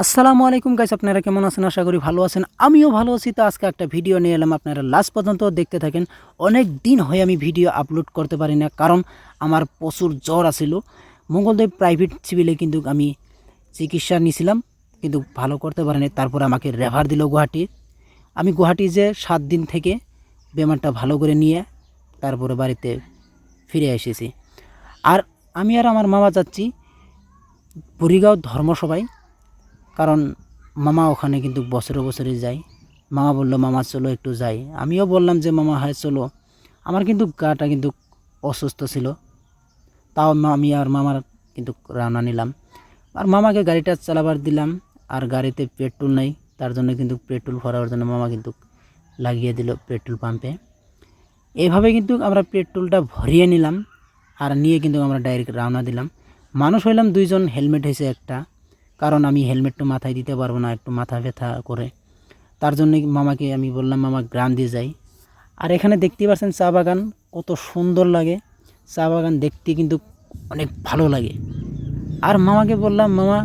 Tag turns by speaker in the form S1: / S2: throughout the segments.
S1: আসসালামু আলাইকুম গাইস, আপনারা কেমন আছেন? আশা করি ভালো আছেন। আমিও ভালো আছি। তো আজকে একটা ভিডিও নিয়ে এলাম, আপনারা লাস্ট পর্যন্ত দেখতে থাকেন। অনেক দিন হয়ে আমি ভিডিও আপলোড করতে পারি না, কারণ আমার প্রচুর জ্বর আছিল। মঙ্গলদৈ প্রাইভেট সিভিলে কিন্তু আমি চিকিৎসা নিয়েছিলাম, কিন্তু ভালো করতে পারিনি। তারপর আমাকে রেফার দিল গুয়াহাটি। আমি গুয়াহাটি যে 7 দিন থেকে বেমারটা ভালো করে নিয়ে তারপরে বাড়িতে ফিরে এসেছি। আর আমি আর আমার মামা যাচ্ছি বুড়িগাঁও ধর্মসভায়, কারণ মামা ওখানে কিন্তু বছরে বছরে যায়। মামা বলল, মামা চলো একটু যাই। আমিও বললাম যে মামা হ্যাঁ চলো। আমার কিন্তু গাটা কিন্তু অসুস্থ ছিল, তাও আমি আর মামার কিন্তু রওনা নিলাম। আর মামাকে গাড়িটা চালাবার দিলাম। আর গাড়িতে পেট্রোল নেই, তার জন্য কিন্তু পেট্রোল ভরাবার জন্য মামা কিন্তু লাগিয়ে দিল পেট্রোল পাম্পে। এইভাবে কিন্তু আমরা পেট্রোলটা ভরিয়ে নিলাম, আর নিয়ে কিন্তু আমরা ডাইরেক্ট রওনা দিলাম। মানুষ হইলাম দুইজন, হেলমেট হয়েছে একটা, কারণ আমি হেলমেটটা মাথায় দিতে পারবো না, একটু মাথা ব্যথা করে। তার জন্য মামাকে আমি বললাম, মামা গ্রাম দিয়ে যাই। আর এখানে দেখতেই পাচ্ছেন চা বাগান কত সুন্দর লাগে। চা বাগান দেখতে কিন্তু অনেক ভালো লাগে। আর মামাকে বললাম, মামা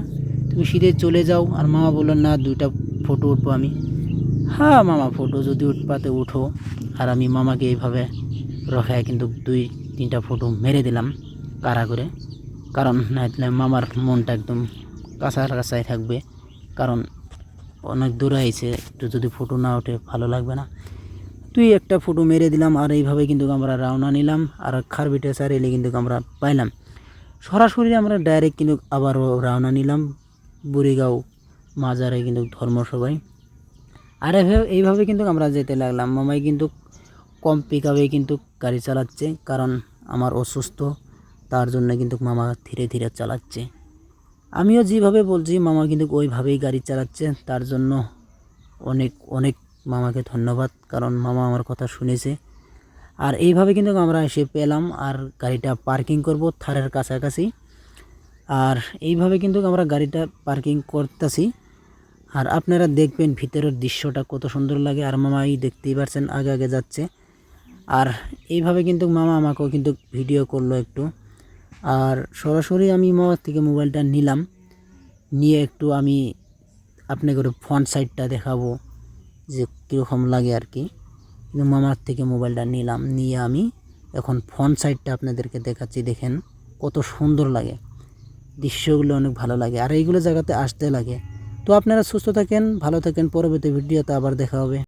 S1: তুমি সিধে চলে যাও। আর মামা বললো, না 2টা ফটো উঠবো আমি। হ্যাঁ মামা, ফটো যদি উঠপাতে উঠো। আর আমি মামাকে এইভাবে রখায় কিন্তু 2-3টা ফটো মেরে দিলাম কারা করে, কারণ নাইলে মামার মনটা একদম কাছাকাছি থাকবে। কারণ অনেক দূরে আইছে, একটু যদি ফটো না ওঠে ভালো লাগবে না। তুই একটা ফটো মেরে দিলাম। আর এইভাবে কিন্তু আমরা রওনা নিলাম। আর খারবিটে স্যার এলে কিন্তু আমরা পাইলাম সরাসরি, আমরা ডাইরেক্ট কিন্তু আবারও রওনা নিলাম বুড়িগাঁও মাজারে কিন্তু ধর্মসভায়। আর এইভাবে কিন্তু আমরা যেতে লাগলাম। মামাই কিন্তু কম পিকআপে কিন্তু গাড়ি চালাচ্ছে, কারণ আমার অসুস্থ, তার জন্য কিন্তু মামা ধীরে ধীরে চালাচ্ছে। আমিও যেভাবে বলছি মামা কিন্তু ওইভাবেই গাড়ি চালাচ্ছে। তার জন্য অনেক অনেক মামাকে ধন্যবাদ, কারণ মামা আমার কথা শুনেছে। আর এইভাবে কিন্তু আমরা এসে পেলাম। আর গাড়িটা পার্কিং করব থারের কাছাকাছি। আর এইভাবে কিন্তু আমরা গাড়িটা পার্কিং করতেছি। আর আপনারা দেখবেন ভিতরের দৃশ্যটা কত সুন্দর লাগে। আর মামাই দেখতেই পাচ্ছেন আগে আগে যাচ্ছে। আর এইভাবে কিন্তু মামা আমাকেও কিন্তু ভিডিও করলো একটু। আর সরাসরি আমি মামার থেকে মোবাইলটা নিলাম, নিয়ে একটু আমি আপনাকে ফ্রন্ট সাইডটা দেখাবো যে কীরকম লাগে আর কি। কিন্তু মামার থেকে মোবাইলটা নিলাম, নিয়ে আমি এখন ফ্রন্ট সাইডটা আপনাদেরকে দেখাচ্ছি। দেখেন কত সুন্দর লাগে, দৃশ্যগুলো অনেক ভালো লাগে। আর এইগুলো জায়গাতে আসতে লাগে। তো আপনারা সুস্থ থাকেন, ভালো থাকেন। পরবর্তী ভিডিওতে আবার দেখা হবে।